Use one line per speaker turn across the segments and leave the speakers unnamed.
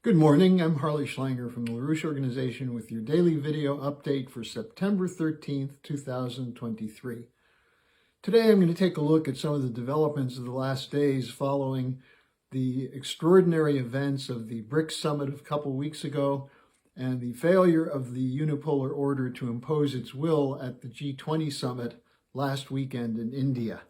Good morning, I'm Harley Schlanger from the LaRouche Organization with your daily video update for September 13th, 2023. Today I'm going to take a look at some of the developments of the last days following the extraordinary events of the BRICS summit a couple weeks ago and the failure of the Unipolar order to impose its will at the G20 summit last weekend in India.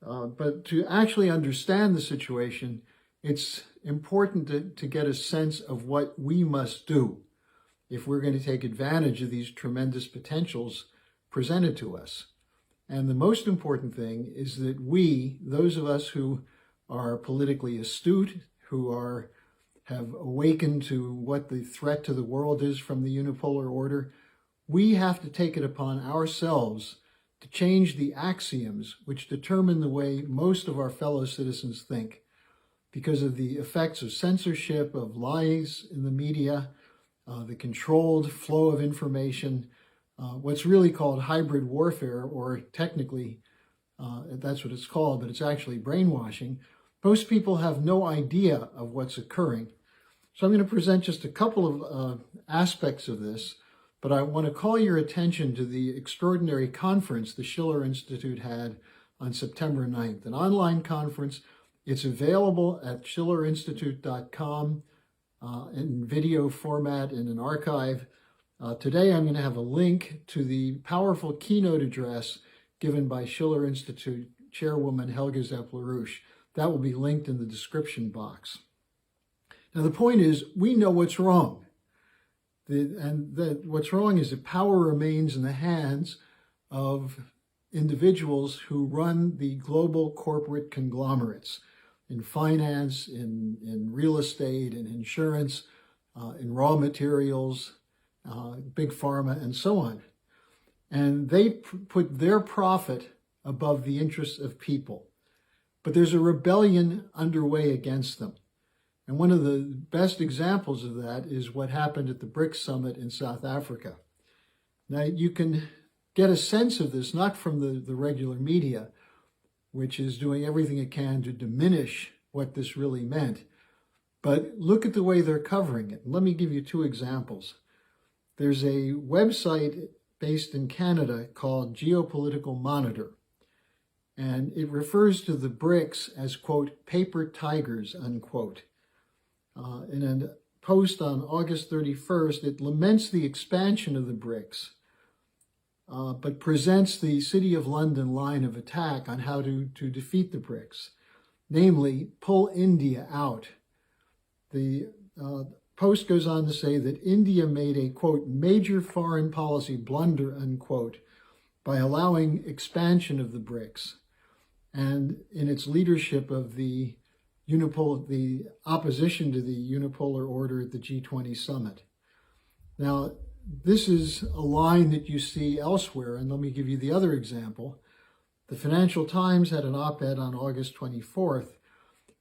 But to actually understand the situation, it's important to get a sense of what we must do if we're going to take advantage of these tremendous potentials presented to us. And the most important thing is that we, those of us who are politically astute, who have awakened to what the threat to the world is from the unipolar order, we have to take it upon ourselves to change the axioms which determine the way most of our fellow citizens think, because of the effects of censorship, of lies in the media, the controlled flow of information, what's really called hybrid warfare, or technically that's what it's called, but it's actually brainwashing. Most people have no idea of what's occurring. So I'm going to present just a couple of aspects of this, but I want to call your attention to the extraordinary conference the Schiller Institute had on September 9th, an online conference. It's available at schillerinstitute.com in video format in an archive. Today I'm going to have a link to the powerful keynote address given by Schiller Institute chairwoman Helga Zepp-LaRouche. That will be linked in the description box. Now the point is, we know what's wrong. What's wrong is that power remains in the hands of individuals who run the global corporate conglomerates in finance, in real estate, in insurance, in raw materials, big pharma, and so on. And they put their profit above the interests of people. But there's a rebellion underway against them. And one of the best examples of that is what happened at the BRICS summit in South Africa. Now, you can get a sense of this not from the regular media, which is doing everything it can to diminish what this really meant, but look at the way they're covering it. Let me give you two examples. There's a website based in Canada called Geopolitical Monitor, and it refers to the BRICS as, quote, paper tigers, unquote. In a post on August 31st, it laments the expansion of the BRICS, but presents the City of London line of attack on how to defeat the BRICS, namely, pull India out. The post goes on to say that India made a, quote, major foreign policy blunder, unquote, by allowing expansion of the BRICS and in its leadership of the opposition to the unipolar order at the G20 summit. Now, this is a line that you see elsewhere, and let me give you the other example. The Financial Times had an op-ed on August 24th,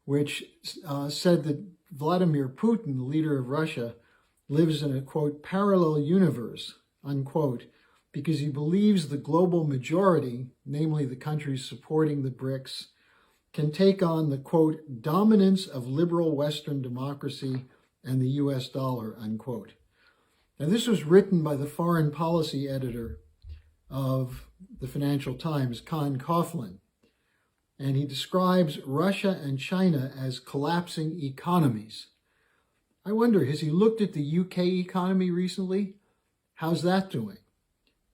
which said that Vladimir Putin, the leader of Russia, lives in a, quote, parallel universe, unquote, because he believes the global majority, namely the countries supporting the BRICS, can take on the, quote, dominance of liberal Western democracy and the US dollar, unquote. Now, this was written by the foreign policy editor of the Financial Times, Con Coughlin, and he describes Russia and China as collapsing economies. I wonder, has he looked at the UK economy recently? How's that doing?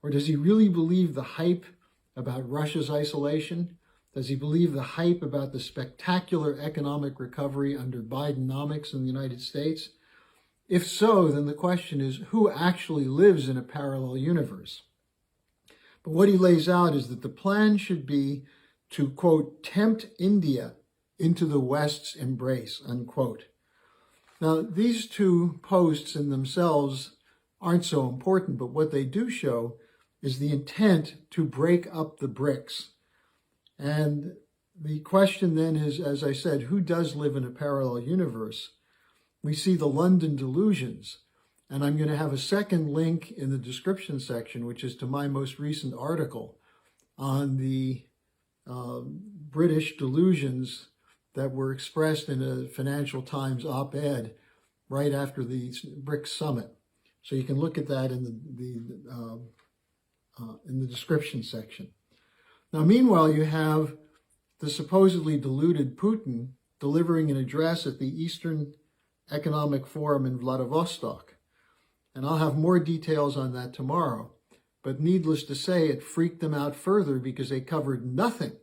Or does he really believe the hype about Russia's isolation? Does he believe the hype about the spectacular economic recovery under Bidenomics in the United States? If so, then the question is, who actually lives in a parallel universe? But what he lays out is that the plan should be to, quote, tempt India into the West's embrace, unquote. Now, these two posts in themselves aren't so important, but what they do show is the intent to break up the BRICS. And the question then is, as I said, who does live in a parallel universe? We see the London delusions, and I'm going to have a second link in the description section, which is to my most recent article on the British delusions that were expressed in a Financial Times op-ed right after the BRICS summit. So you can look at that in the description section. Now, meanwhile, you have the supposedly deluded Putin delivering an address at the Eastern Economic Forum in Vladivostok. And I'll have more details on that tomorrow. But needless to say, it freaked them out further because they covered nothing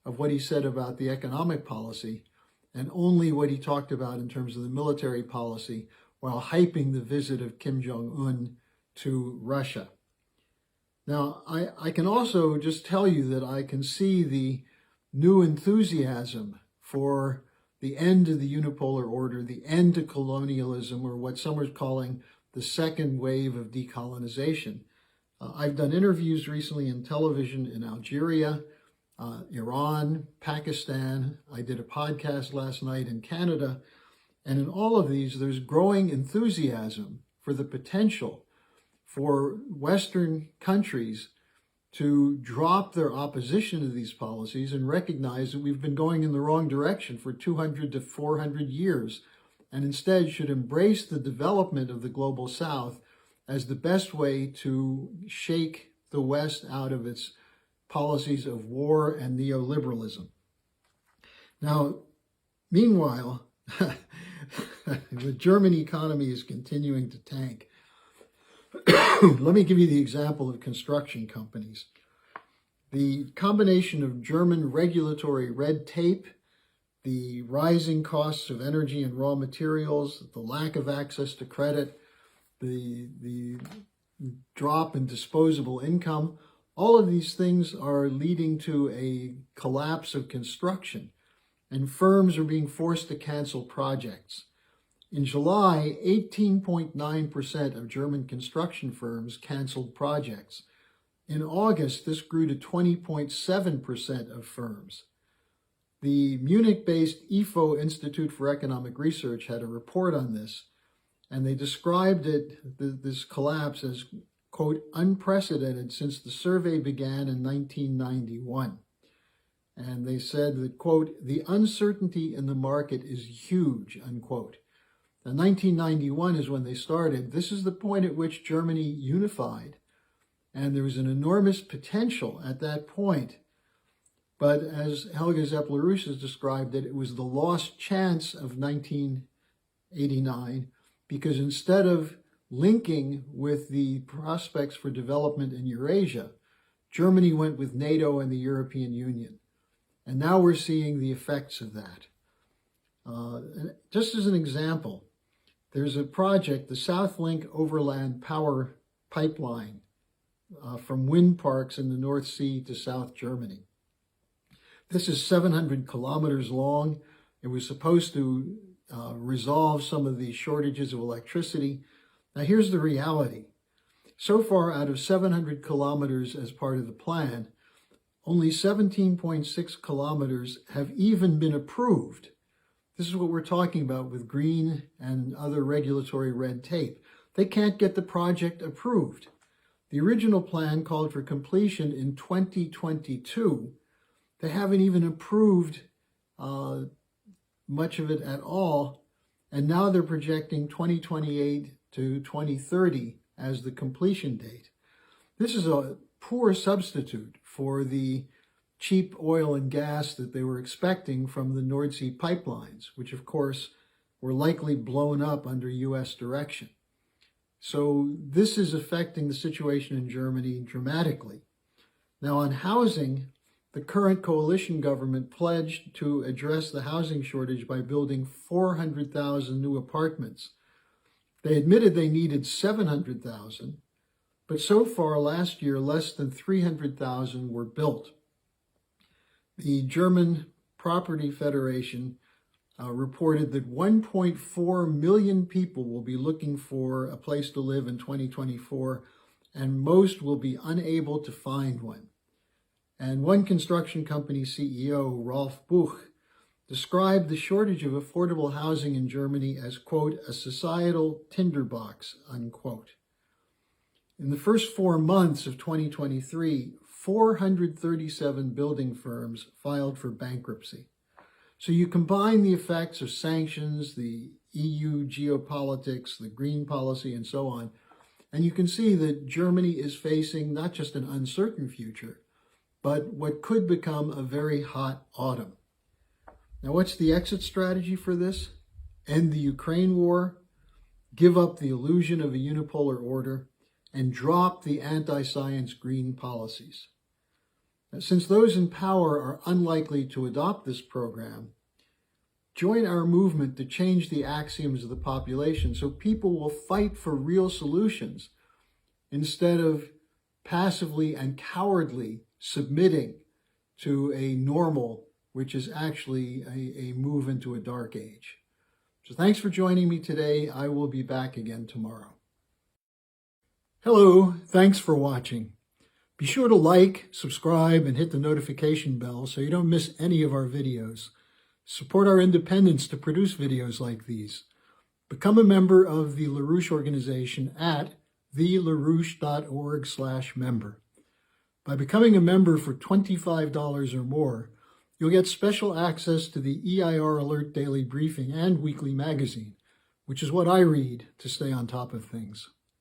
of what he said about the economic policy and only what he talked about in terms of the military policy while hyping the visit of Kim Jong-un to Russia. Now, I can also just tell you that I can see the new enthusiasm for the end of the unipolar order, the end to colonialism, or what some are calling the second wave of decolonization. I've done interviews recently in television in Algeria, Iran, Pakistan. I did a podcast last night in Canada. And in all of these, there's growing enthusiasm for the potential for Western countries to drop their opposition to these policies and recognize that we've been going in the wrong direction for 200 to 400 years, and instead should embrace the development of the global South as the best way to shake the West out of its policies of war and neoliberalism. Now, meanwhile, the German economy is continuing to tank. Let me give you the example of construction companies. The combination of German regulatory red tape, the rising costs of energy and raw materials, the lack of access to credit, the drop in disposable income, all of these things are leading to a collapse of construction, and firms are being forced to cancel projects. In July, 18.9% of German construction firms canceled projects. In August, this grew to 20.7% of firms. The Munich-based Ifo Institute for Economic Research had a report on this, and they described this collapse as, quote, unprecedented since the survey began in 1991. And they said that, quote, the uncertainty in the market is huge, unquote. Now, 1991 is when they started. This is the point at which Germany unified, and there was an enormous potential at that point. But as Helga Zepp-LaRouche has described it, it was the lost chance of 1989, because instead of linking with the prospects for development in Eurasia, Germany went with NATO and the European Union. And now we're seeing the effects of that. Just as an example, there's a project, the Southlink Overland Power Pipeline from wind parks in the North Sea to South Germany. This is 700 kilometers long. It was supposed to resolve some of the shortages of electricity. Now here's the reality. So far, out of 700 kilometers as part of the plan, only 17.6 kilometers have even been approved. This is what we're talking about with green and other regulatory red tape. They can't get the project approved. The original plan called for completion in 2022. They haven't even approved much of it at all, and now they're projecting 2028 to 2030 as the completion date. This is a poor substitute for the cheap oil and gas that they were expecting from the North Sea pipelines, which of course were likely blown up under US direction. So this is affecting the situation in Germany dramatically. Now on housing, the current coalition government pledged to address the housing shortage by building 400,000 new apartments. They admitted they needed 700,000, but so far last year, less than 300,000 were built. The German Property Federation reported that 1.4 million people will be looking for a place to live in 2024, and most will be unable to find one. And one construction company CEO, Rolf Buch, described the shortage of affordable housing in Germany as, quote, a societal tinderbox, unquote. In the first 4 months of 2023, 437 building firms filed for bankruptcy. So you combine the effects of sanctions, the EU geopolitics, the green policy, and so on. And you can see that Germany is facing not just an uncertain future, but what could become a very hot autumn. Now, what's the exit strategy for this? End the Ukraine war, give up the illusion of a unipolar order, and drop the anti-science green policies. Now, since those in power are unlikely to adopt this program, join our movement to change the axioms of the population so people will fight for real solutions instead of passively and cowardly submitting to a normal, which is actually a move into a dark age. So thanks for joining me today. I will be back again tomorrow. Hello, thanks for watching. Be sure to like, subscribe, and hit the notification bell so you don't miss any of our videos. Support our independence to produce videos like these. Become a member of the LaRouche organization at thelarouche.org/member. By becoming a member for $25 or more, you'll get special access to the EIR Alert Daily Briefing and Weekly Magazine, which is what I read to stay on top of things.